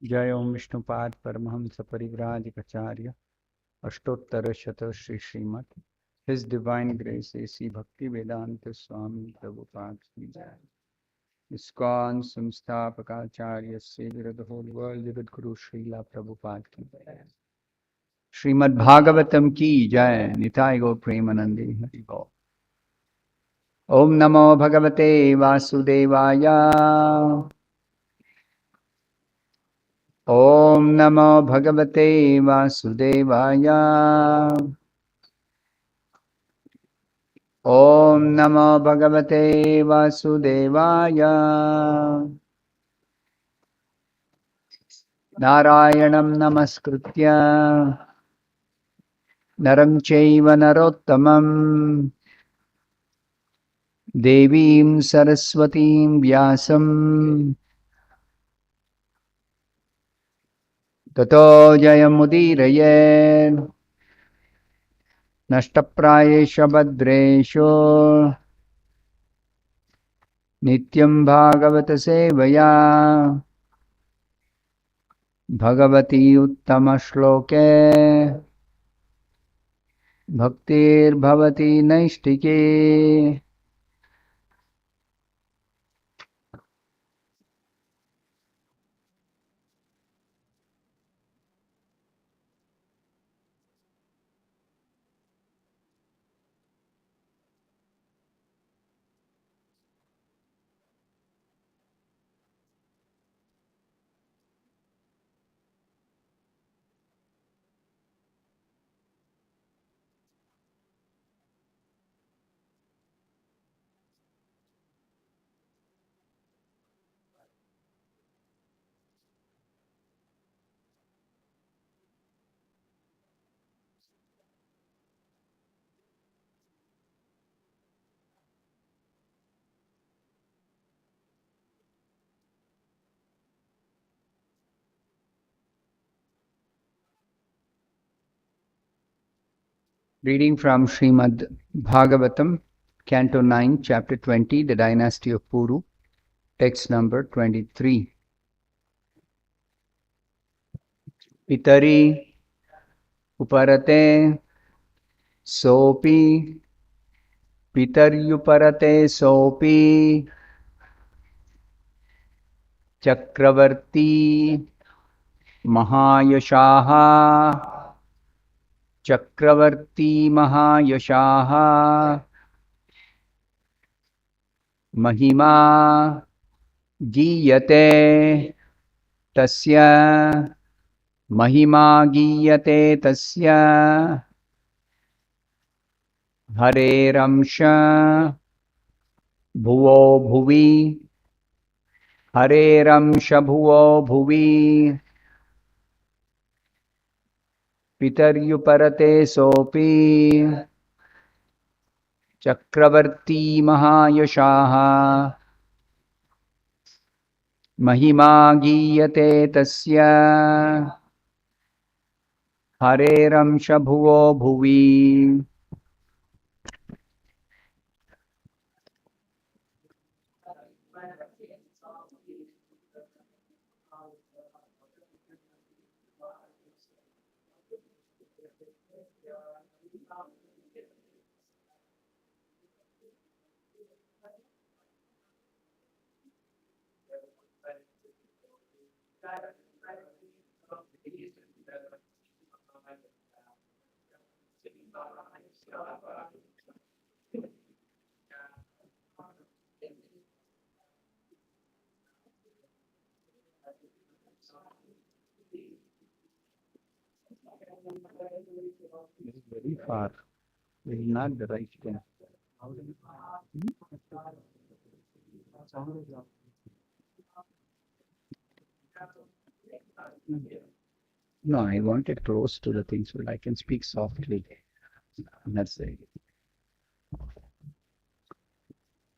जय ओम विष्णुपाद परमहंस परिव्राजकाचार्य अष्टोत्तर शत Shri Shrimad His Divine Grace A.C. Bhakti Vedanta Swami Prabhupada Ki Jai. ISKCON Samstapakacharya Savior of the whole world, Jagat Guru Srila Prabhupada Ki Jai. Srimad Bhagavatam Ki Jai. Nitai Gaur Premanande Hari Gaur. Om Namo Bhagavate Vasudevaya. Om Namo Bhagavate Vasudevaya. Om Namo Bhagavate Vasudevaya. Narayanam Namaskritya Naram Chaiva Narottamam Devim Saraswatim Vyasam Tato Jayamudiraye Nashtaprayesha Bhadresho Nityam Bhagavata Sevaya Bhagavati Uttama Shloke Bhaktir Bhavati Naistike. Reading from Srimad Bhagavatam, Canto 9, Chapter 20, The Dynasty of Puru, text number 23. Pitari uparate sopi, pitaryuparate sopi, chakravarti mahayashaha, chakravarti mahayashaha, mahima giyate tasya, mahima giyate tasya, hareramsha bhuvo bhuvi, hareramsha bhuvo bhuvi, pitaryuparate sopi, chakravarti mahayashaha, mahima giyate tasya, hareramsha bhuvo bhuvi. This is very far. This is not the right thing. No, I want it close to the thing so that I can speak softly. That's it.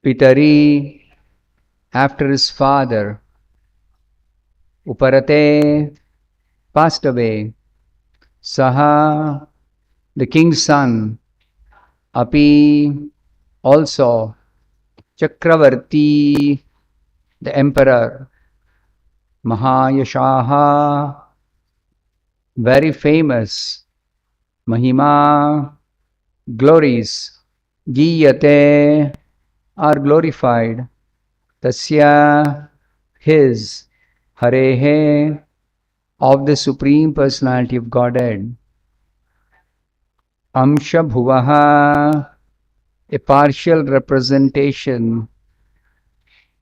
Pitari, after his father, Uparate, passed away. Saha, the king's son, Api, also, Chakravarti, the emperor, Mahayashaha, very famous. Mahima, glories. Giyate, are glorified. Tasya, his. Harehe, of the Supreme Personality of Godhead. Amsha Bhuvaha, a partial representation.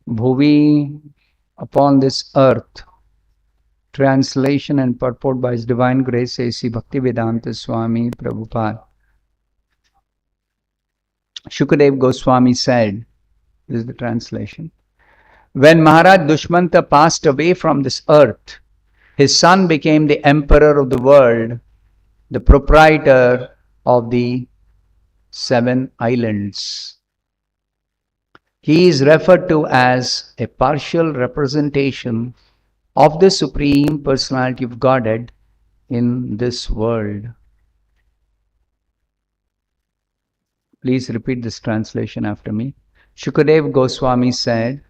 Bhuvi, upon this earth. Translation and purport by His Divine Grace A.C. Bhaktivedanta Swami Prabhupada. Shukadev Goswami said, this is the translation, when Maharaj Dushmanta passed away from this earth, his son became the emperor of the world, the proprietor of the 7 islands. He is referred to as a partial representation of the Supreme Personality of Godhead in this world. Please repeat this translation after me. Shukadev Goswami said,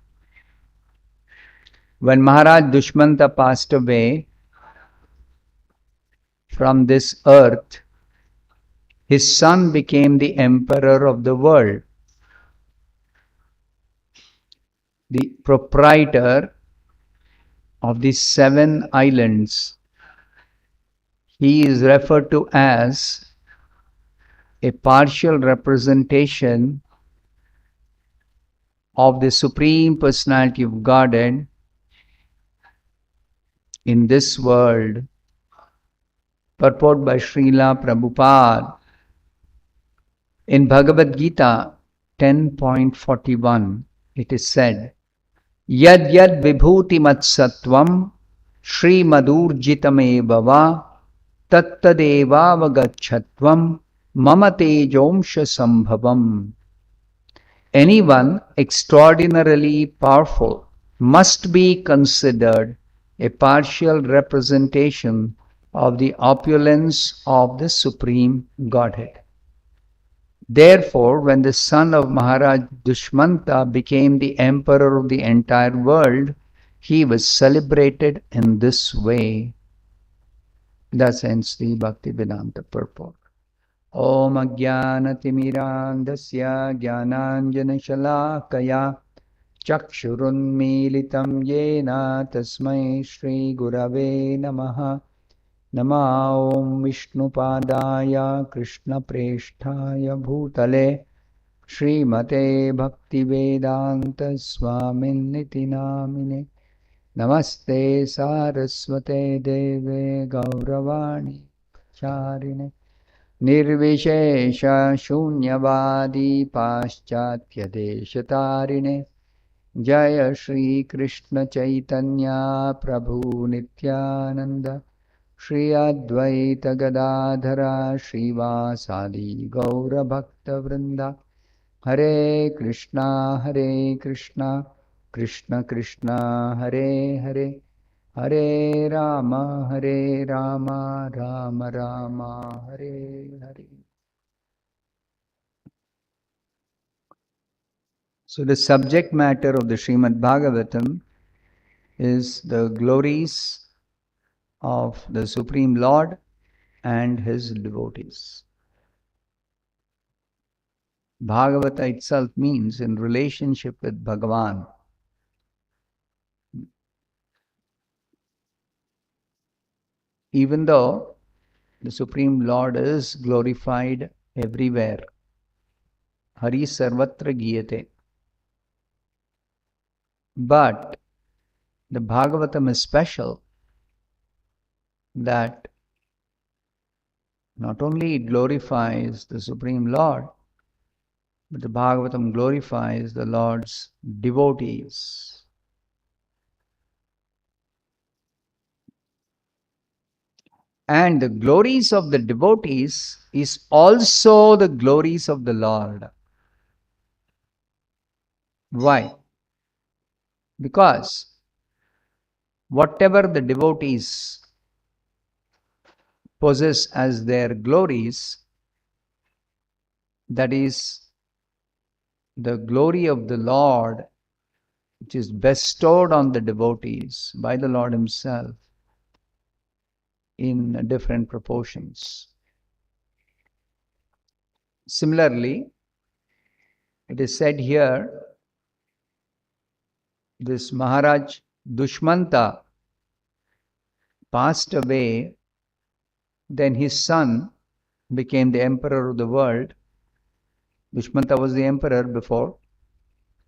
when Maharaj Dushmanta passed away from this earth, his son became the emperor of the world, the proprietor of the 7 islands. He is referred to as a partial representation of the Supreme Personality of Godhead in this world. Purport by Srila Prabhupada. In Bhagavad Gita 10.41, it is said, Yad yad vibhuti matsattvam Shri madurjitameva va tattadevavagachatvam mama tejomsha sambhavam. Anyone extraordinarily powerful must be considered a partial representation of the opulence of the Supreme Godhead. Therefore, when the son of Maharaj Dushmanta became the emperor of the entire world, he was celebrated in this way. Thus ends the Bhaktivedanta purport. Om Ajnanatimidandasya Jnananjanashalakaya Chakshurunmilitam Yena Tasmai Shri Gurave Namaha. Nama Om Vishnupadaya Krishna Presthaya Bhutale Srimate Bhaktivedanta Swaminiti Namine Namaste Saraswate Deve Gauravani Charine Nirvishesha Shunyavadi Paschatya Deshatarine Jaya Shri Krishna Chaitanya Prabhu Nityananda Shri Advaita Gadadhara Srivasadi Gaura Bhakta Vrinda Hare Krishna Krishna Krishna Hare Hare Hare Rama Rama Rama Hare Hare. So the subject matter of the Srimad Bhagavatam is the glories of the Supreme Lord and His devotees. Bhagavata itself means in relationship with Bhagavan. Even though the Supreme Lord is glorified everywhere, Hari Sarvatra Giyate, but the Bhagavatam is special that not only it glorifies the Supreme Lord, but the Bhagavatam glorifies the Lord's devotees. And the glories of the devotees is also the glories of the Lord. Why? Because whatever the devotees possess as their glories, that is the glory of the Lord which is bestowed on the devotees by the Lord Himself in different proportions. Similarly, it is said here, this Maharaj Dushmanta passed away, then his son became the emperor of the world. Dushmanta was the emperor before,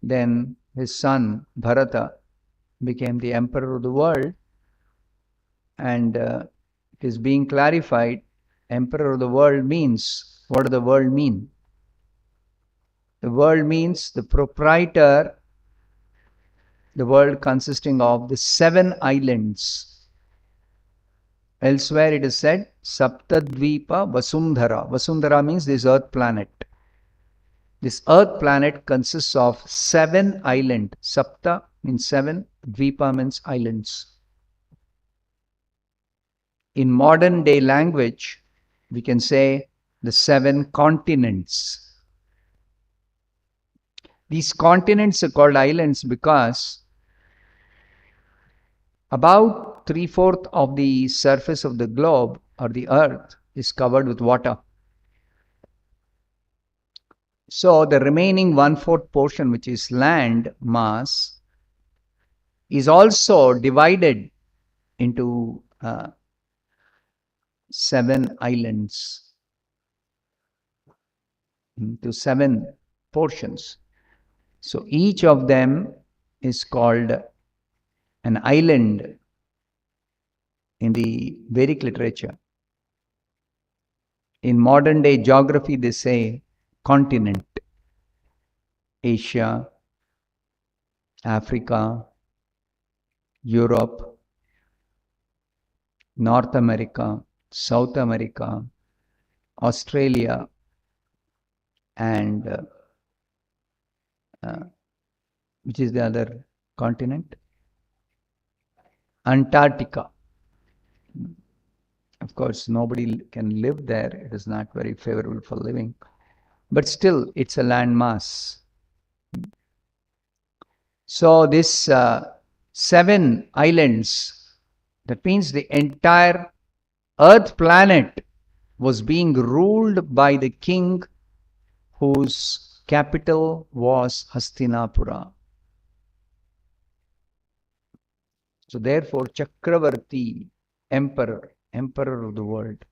then his son Bharata became the emperor of the world, and it is being clarified, emperor of the world means, what does the world mean? The world means the proprietor, the world consisting of the 7 islands. Elsewhere it is said, Saptadvipa Vasundhara. Vasundhara means this earth planet. This earth planet consists of 7 islands. Sapta means 7, Dvipa means islands. In modern day language, we can say the 7 continents. These continents are called islands because about 3/4 of the surface of the globe or the earth is covered with water. So the remaining 1/4 portion, which is land mass, is also divided into 7 islands, into 7 portions. So each of them is called an island in the Vedic literature. In modern day geography, they say continent. Asia, Africa, Europe, North America, South America, Australia, and which is the other continent? Antarctica. Of course, nobody can live there. It is not very favorable for living. But still, it's a land mass. So this 7 islands, that means the entire earth planet was being ruled by the king whose capital was Hastinapura. So therefore, Chakravarti, emperor of the world.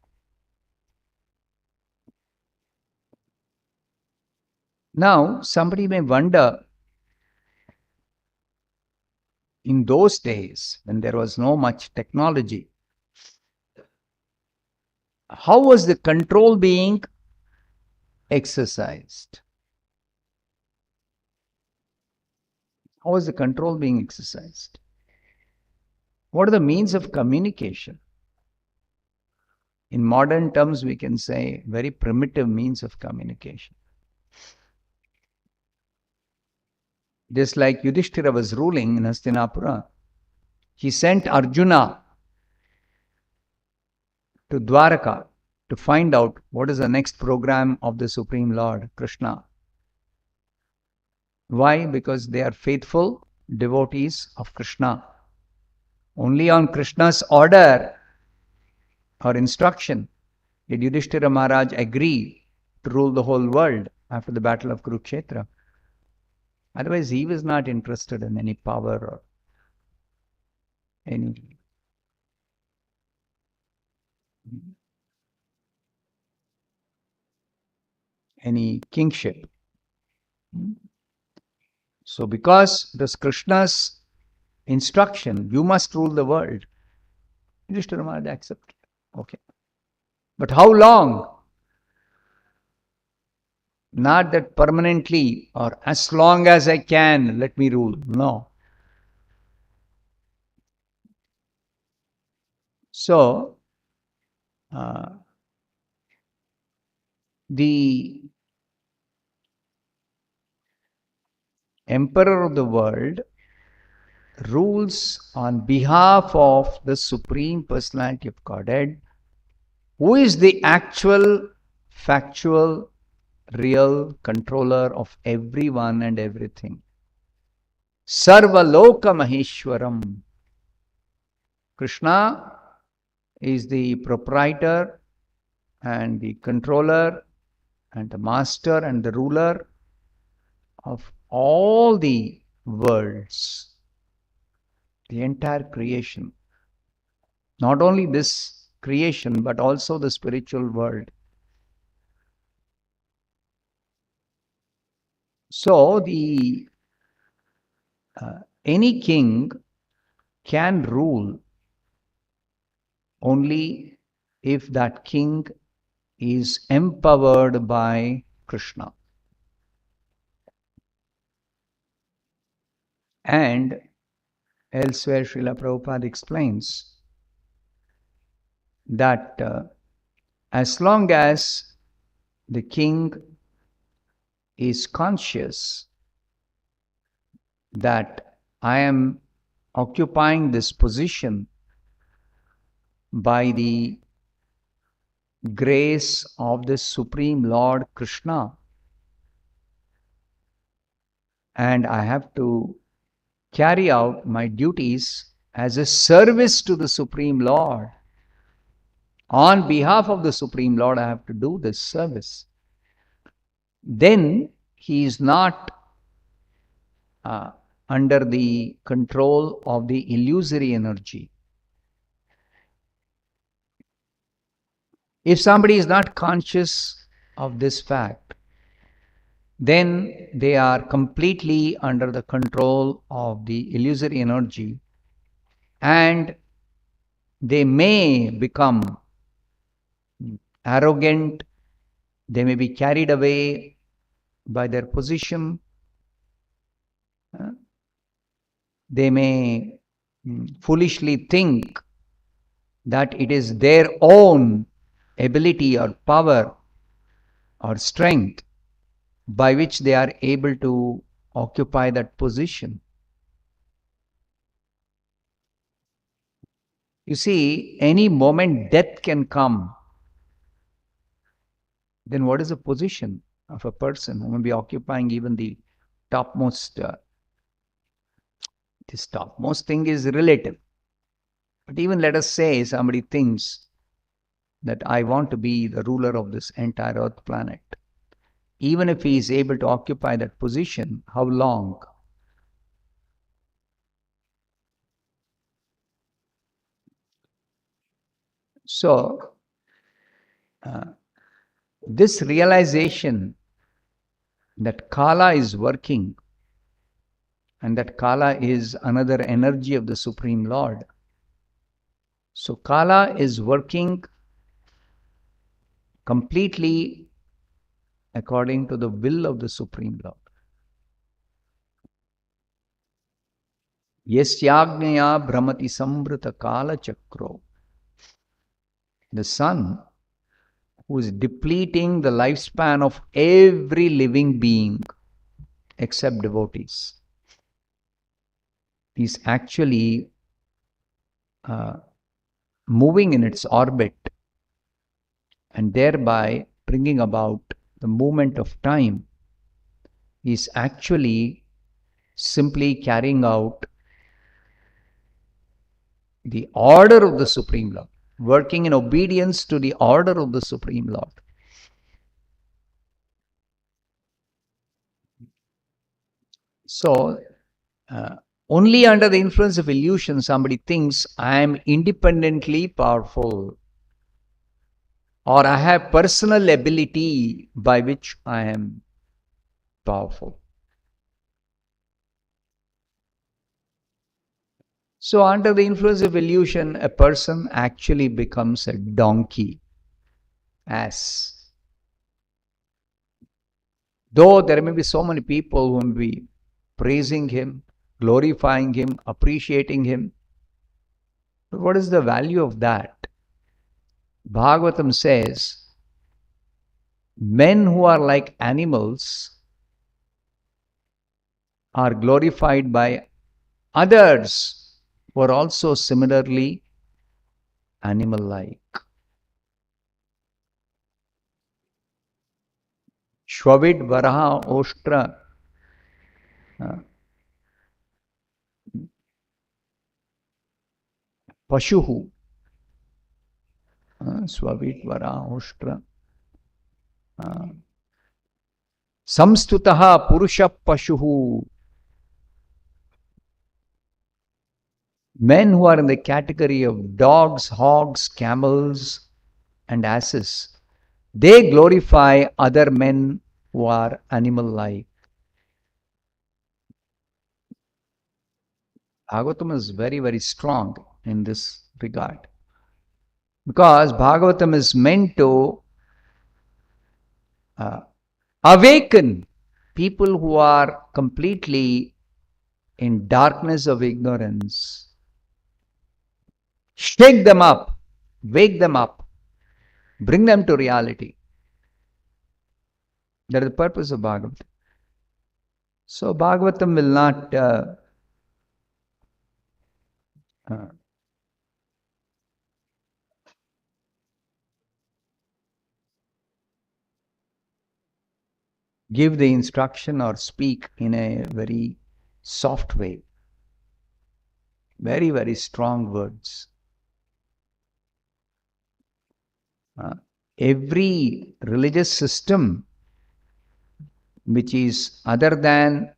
Now, somebody may wonder, in those days, when there was no much technology, how was the control being exercised? How was the control being exercised? What are the means of communication? In modern terms, we can say very primitive means of communication. Just like Yudhishthira was ruling in Hastinapura, he sent Arjuna to Dwaraka to find out what is the next program of the Supreme Lord, Krishna. Why? Because they are faithful devotees of Krishna. Only on Krishna's order or instruction did Yudhishthira Maharaj agree to rule the whole world after the battle of Kurukshetra. Otherwise, he was not interested in any power or any kingship. So because this Krishna's instruction, you must rule the world, Yudhishthira Maharaj accepted. Okay. But how long? Not that permanently or as long as I can, let me rule. No. So, the emperor of the world rules on behalf of the Supreme Personality of Godhead, who is the actual, factual, real controller of everyone and everything. Sarvaloka Maheshwaram. Krishna is the proprietor and the controller and the master and the ruler of all the worlds, the entire creation. Not only this creation, but also the spiritual world. So, any king can rule only if that king is empowered by Krishna. And elsewhere, Srila Prabhupada explains that as long as the king is conscious that I am occupying this position by the grace of the Supreme Lord Krishna, and I have to carry out my duties as a service to the Supreme Lord. On behalf of the Supreme Lord, I have to do this service. Then he is not under the control of the illusory energy. If somebody is not conscious of this fact, then they are completely under the control of the illusory energy, and they may become arrogant, they may be carried away by their position, they may foolishly think that it is their own ability or power or strength by which they are able to occupy that position. You see, any moment death can come. Then what is the position of a person who may be occupying even the topmost? This topmost thing is relative. But even let us say somebody thinks that I want to be the ruler of this entire earth planet. Even if he is able to occupy that position, how long? So, this realization that Kala is working, and that Kala is another energy of the Supreme Lord. So Kala is working completely according to the will of the Supreme Lord. Yasyagnyaya brahmati sambrita kala chakro. The sun, who is depleting the lifespan of every living being except devotees, is actually moving in its orbit and thereby bringing about the movement of time, is actually simply carrying out the order of the Supreme Lord, working in obedience to the order of the Supreme Lord. So, only under the influence of illusion somebody thinks I am independently powerful, or I have personal ability by which I am powerful. So under the influence of illusion, a person actually becomes a donkey, ass. Though there may be so many people who will be praising him, glorifying him, appreciating him, but what is the value of that? Bhagavatam says, men who are like animals are glorified by others who are also similarly animal-like. Shvavid Varaha Oshtra Pashuhu, Swavitvara, Ushtra, Samstutaha Purusha Pashuhu. Men who are in the category of dogs, hogs, camels, and asses, they glorify other men who are animal-like. Bhagavatam is very, very strong in this regard. Because Bhagavatam is meant to awaken people who are completely in darkness of ignorance. Shake them up, wake them up, bring them to reality. That is the purpose of Bhagavatam. So Bhagavatam will not give the instruction or speak in a very soft way. Very, very strong words. Every religious system which is other than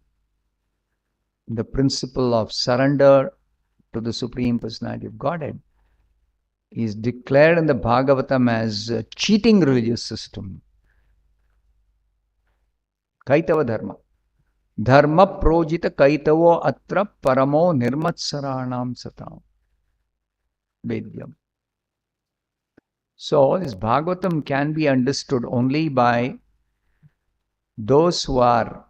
the principle of surrender to the Supreme Personality of Godhead is declared in the Bhagavatam as a cheating religious system. Kaitava dharma. Dharma projita kaitavo atra paramo nirmatsaranam satam. Vedyam. So this Bhagavatam can be understood only by those who are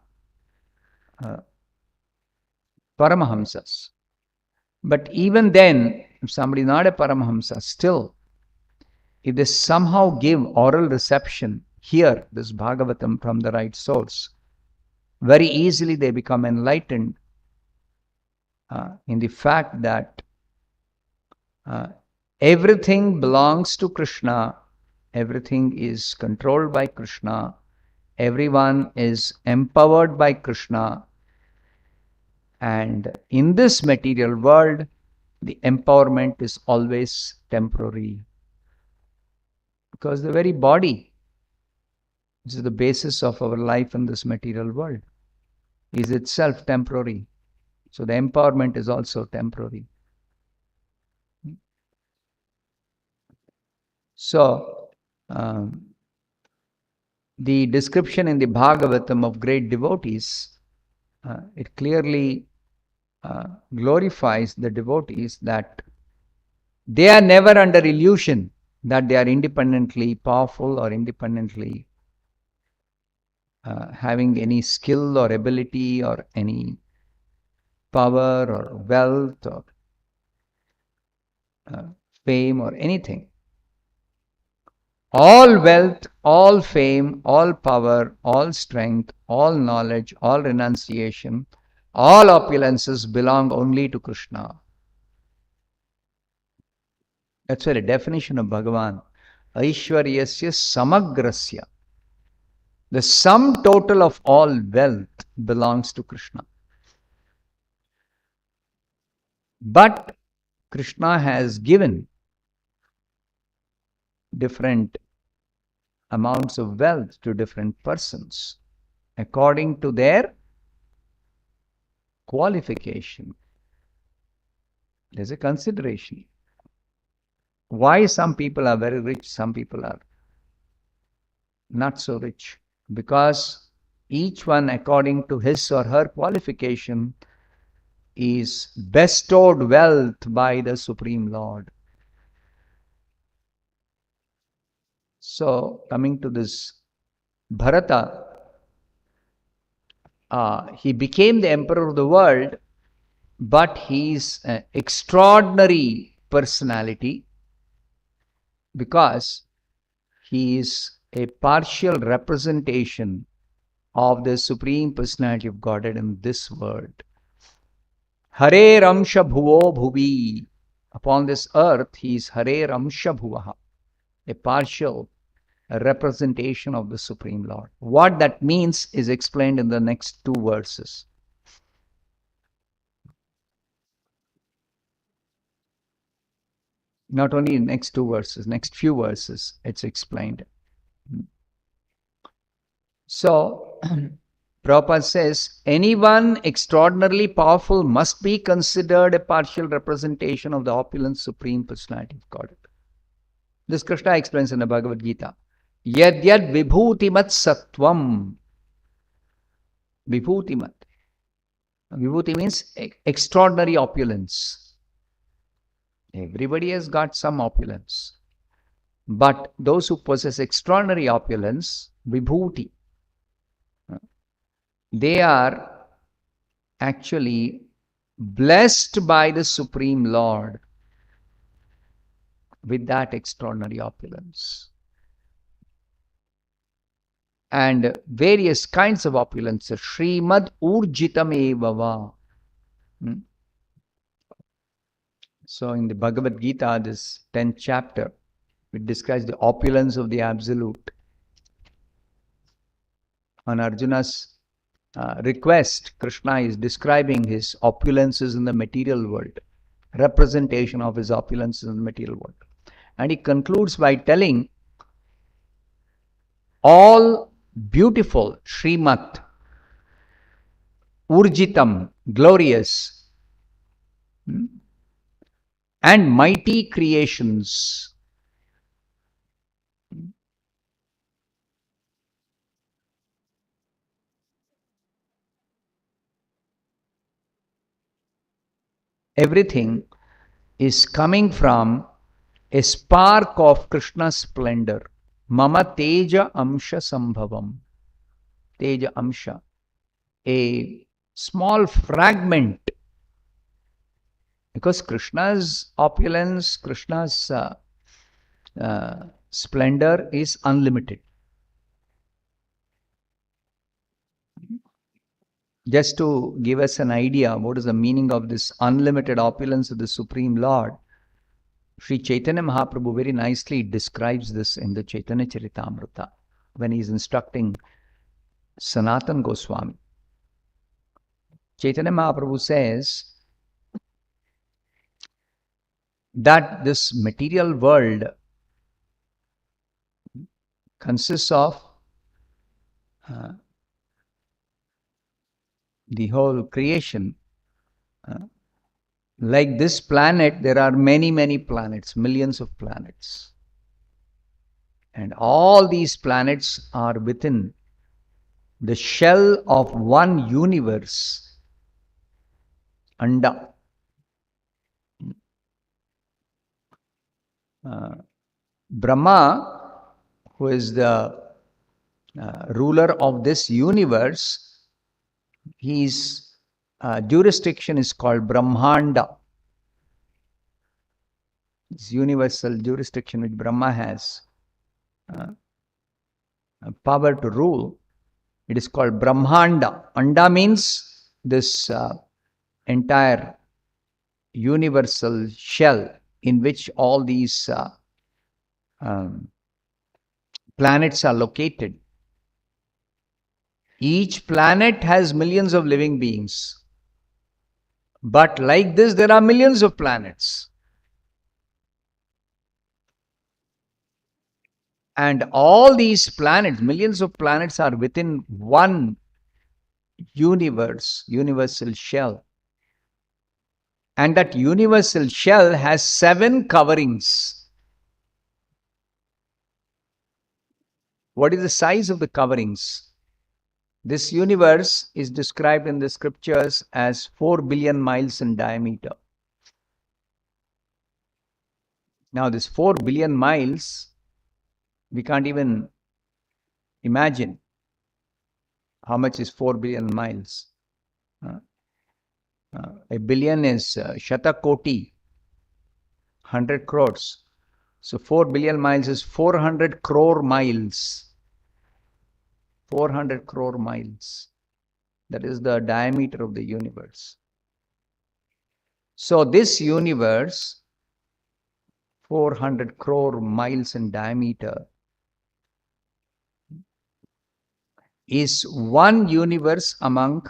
Paramahamsas. But even then, if somebody is not a Paramahamsa, still, if they somehow give oral reception, hear this Bhagavatam from the right source, very easily they become enlightened in the fact that everything belongs to Krishna, everything is controlled by Krishna, everyone is empowered by Krishna, and in this material world, the empowerment is always temporary. Because the very body, which is the basis of our life in this material world, is itself temporary. So the empowerment is also temporary. So, the description in the Bhagavatam of great devotees, it clearly glorifies the devotees that they are never under illusion that they are independently powerful or independently having any skill or ability or any power or wealth or fame or anything. All wealth, all fame, all power, all strength, all knowledge, all renunciation, all opulences belong only to Krishna. That's why the definition of Bhagavan, Aishwaryasya Samagrasya. The sum total of all wealth belongs to Krishna. But Krishna has given different amounts of wealth to different persons according to their qualification. There's a consideration. Why some people are very rich, some people are not so rich? Because each one, according to his or her qualification, is bestowed wealth by the Supreme Lord. So, coming to this Bharata, he became the emperor of the world, but he is an extraordinary personality because he is a partial representation of the Supreme Personality of Godhead in this world. Hare Ramsha Bhuvo Bhuvi. Upon this earth, he is Hare Ramsha Bhuvaha, a partial representation of the Supreme Lord. What that means is explained in the next two verses. Not only in next two verses, next few verses, it's explained. So, Prabhupada says, anyone extraordinarily powerful must be considered a partial representation of the opulent Supreme Personality of Godhead. This Krishna explains in the Bhagavad Gita. Yad yad vibhutimat sattvam. Vibhutimat. Vibhuti means extraordinary opulence. Everybody has got some opulence. But those who possess extraordinary opulence, vibhuti, they are actually blessed by the Supreme Lord with that extraordinary opulence. And various kinds of opulence. Srimad urjitam evava. So in the Bhagavad Gita, this 10th chapter, it describes the opulence of the Absolute. On Arjuna's request, Krishna is describing his opulences in the material world, representation of his opulences in the material world. And he concludes by telling all beautiful, Srimat, Urjitam, glorious, and mighty creations. Everything is coming from a spark of Krishna's splendor. Mama Teja Amsha Sambhavam. Teja Amsha. A small fragment. Because Krishna's opulence, Krishna's splendor is unlimited. Just to give us an idea what is the meaning of this unlimited opulence of the Supreme Lord, Sri Chaitanya Mahaprabhu very nicely describes this in the Chaitanya Charitamrita when he is instructing Sanatan Goswami. Chaitanya Mahaprabhu says that this material world consists of the whole creation. Like this planet, there are many, many planets, millions of planets. And all these planets are within the shell of one universe, Anda. Brahma, who is the ruler of this universe, his jurisdiction is called Brahmanda. This universal jurisdiction which Brahma has power to rule, it is called Brahmanda. Anda means this entire universal shell in which all these planets are located. Each planet has millions of living beings. But like this, there are millions of planets. And all these planets, millions of planets, are within one universe, universal shell. And that universal shell has 7 coverings. What is the size of the coverings? This universe is described in the scriptures as 4 billion miles in diameter. Now this 4 billion miles, we can't even imagine how much is 4 billion miles. A billion is Shatakoti, 100 crores. So 4 billion miles is 400 crore miles. 400 crore miles. That is the diameter of the universe. So this universe, 400 crore miles in diameter, is one universe among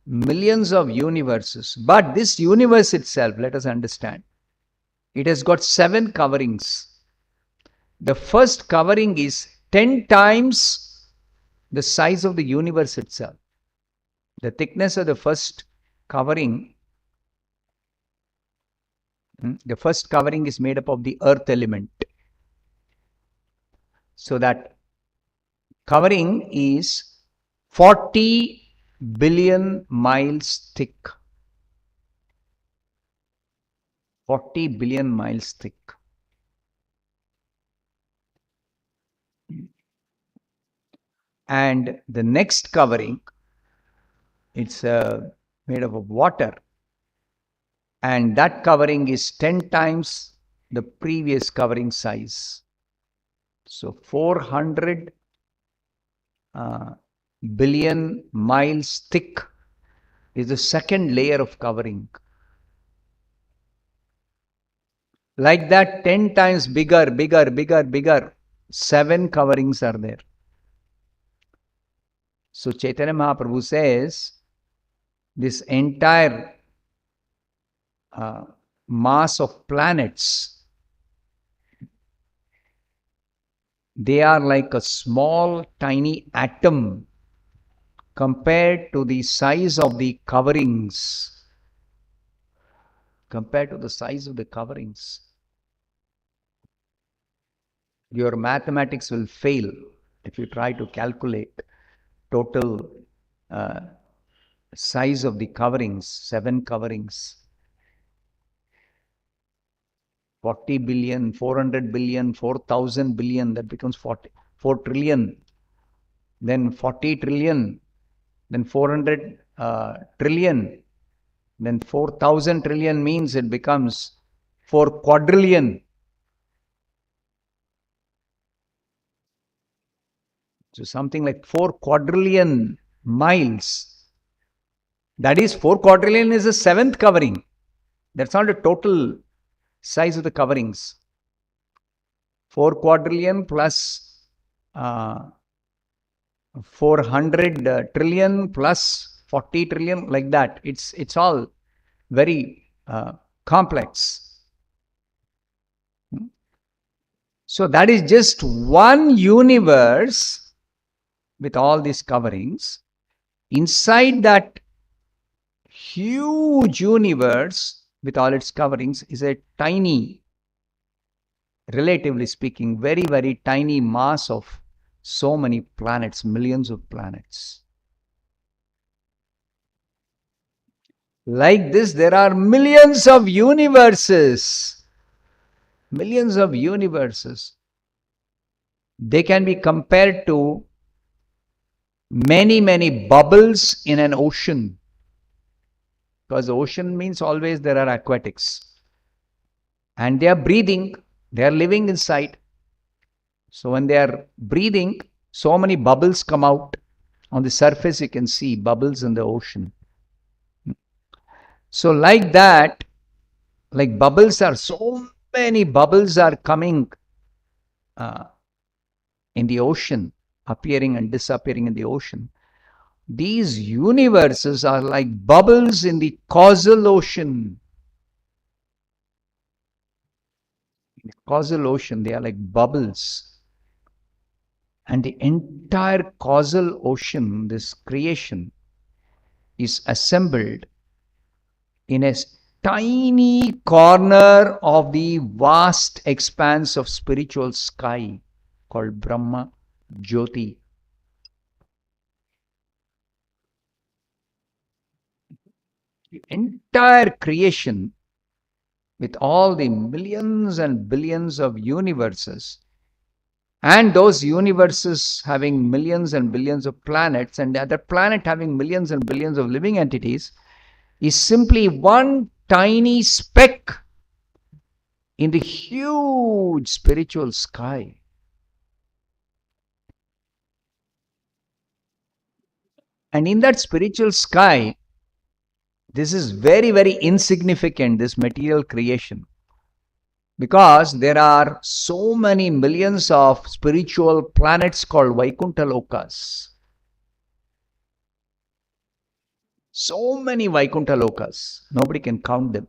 millions of universes. But this universe itself, let us understand, it has got 7 coverings. The first covering is 10 times the size of the universe itself. The thickness of the first covering, is made up of the earth element. So that covering is 40 billion miles thick. 40 billion miles thick. And the next covering, it's made up of water. And that covering is 10 times the previous covering size. So 400 billion miles thick is the second layer of covering. Like that, 10 times bigger, 7 coverings are there. So Chaitanya Mahaprabhu says, this entire mass of planets, they are like a small tiny atom compared to the size of the coverings. Compared to the size of the coverings. Your mathematics will fail if you try to calculate total size of the coverings, 7 coverings. 40 billion, 400 billion, 4,000 billion, that becomes 4 trillion, then 40 trillion, then 400 trillion, then 4,000 trillion means it becomes 4 quadrillion. So something like 4 quadrillion miles. That is, 4 quadrillion is the 7th covering. That's not the total size of the coverings. 4 quadrillion plus 400 trillion plus 40 trillion, like that. It's all very complex. So that is just one universe with all these coverings. Inside that huge universe with all its coverings is a tiny, relatively speaking, very, very tiny mass of so many planets, millions of planets. Like this, there are millions of universes. Millions of universes. They can be compared to many, many bubbles in an ocean. Because the ocean means always there are aquatics. And they are breathing, they are living inside. So when they are breathing, so many bubbles come out. On the surface, you can see bubbles in the ocean. So like that, like bubbles are, so many bubbles are coming in the ocean, appearing and disappearing in the ocean. These universes are like bubbles in the causal ocean. In the causal ocean, they are like bubbles. And the entire causal ocean, this creation, is assembled in a tiny corner of the vast expanse of spiritual sky called Brahma Jyoti. The entire creation, with all the millions and billions of universes, and those universes having millions and billions of planets, and the other planet having millions and billions of living entities, is simply one tiny speck in the huge spiritual sky. And in that spiritual sky, this is very, very insignificant, this material creation. Because there are so many millions of spiritual planets called Vaikuntha Lokas. So many Vaikuntha Lokas. Nobody can count them.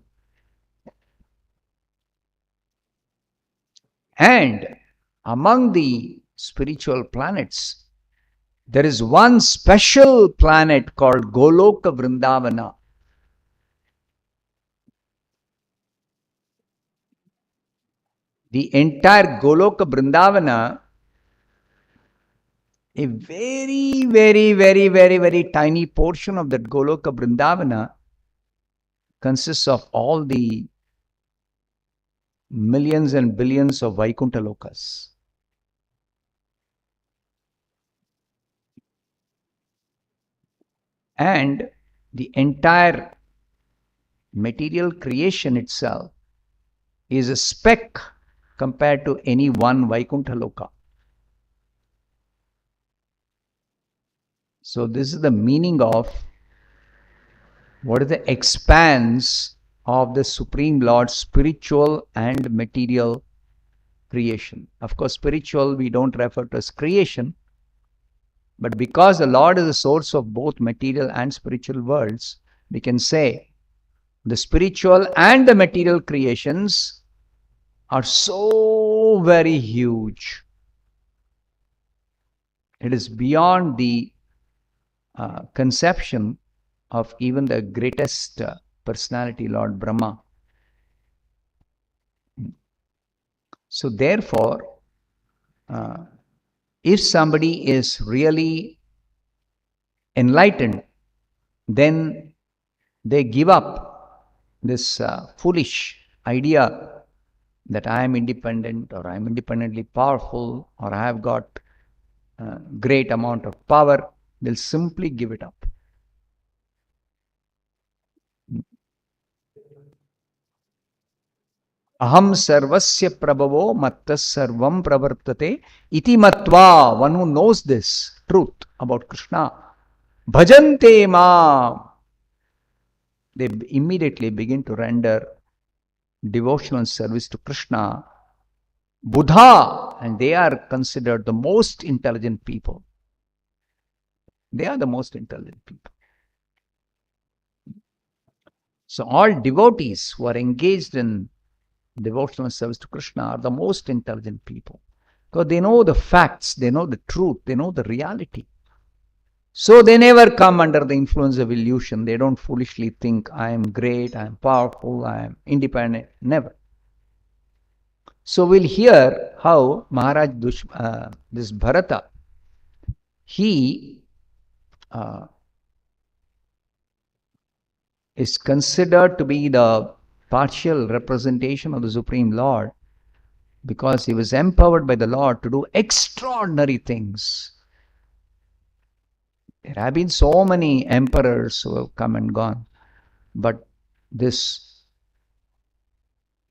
And among the spiritual planets, there is one special planet called Goloka Vrindavana. The entire Goloka Vrindavana, a very, very, very, very, very tiny portion of that Goloka Vrindavana consists of all the millions and billions of Vaikuntha Lokas. And the entire material creation itself is a speck compared to any one Vaikuntha Loka. So this is the meaning of what is the expanse of the Supreme Lord's spiritual and material creation. Of course, spiritual we don't refer to as creation, but because the Lord is the source of both material and spiritual worlds, we can say the spiritual and the material creations are so very huge. It is beyond the conception of even the greatest personality, Lord Brahma. So therefore, if somebody is really enlightened, then they give up this foolish idea that I am independent, or I am independently powerful, or I have got a great amount of power. They'll simply give it up. Aham sarvasya prabhavo mattas sarvam pravartate iti matva. One who knows this truth about Krishna, bhajante ma, they immediately begin to render devotional service to Krishna. Buddha, and they are considered the most intelligent people. They are the most intelligent people. So all devotees who are engaged in devotional service to Krishna are the most intelligent people, because they know the facts, they know the truth, they know the reality. So they never come under the influence of illusion. They don't foolishly think I am great, I am powerful, I am independent. Never. So we'll hear how Maharaj this Bharata, he is considered to be the partial representation of the Supreme Lord, because he was empowered by the Lord to do extraordinary things. There have been so many emperors who have come and gone, but this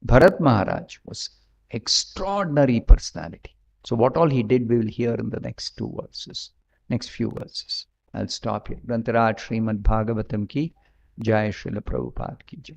Bharat Maharaj was extraordinary personality. So what all he did, we will hear in the next few verses. I'll stop here. Grantaraj Srimad Bhagavatam ki Jai, Srila Prabhupada ki Jai.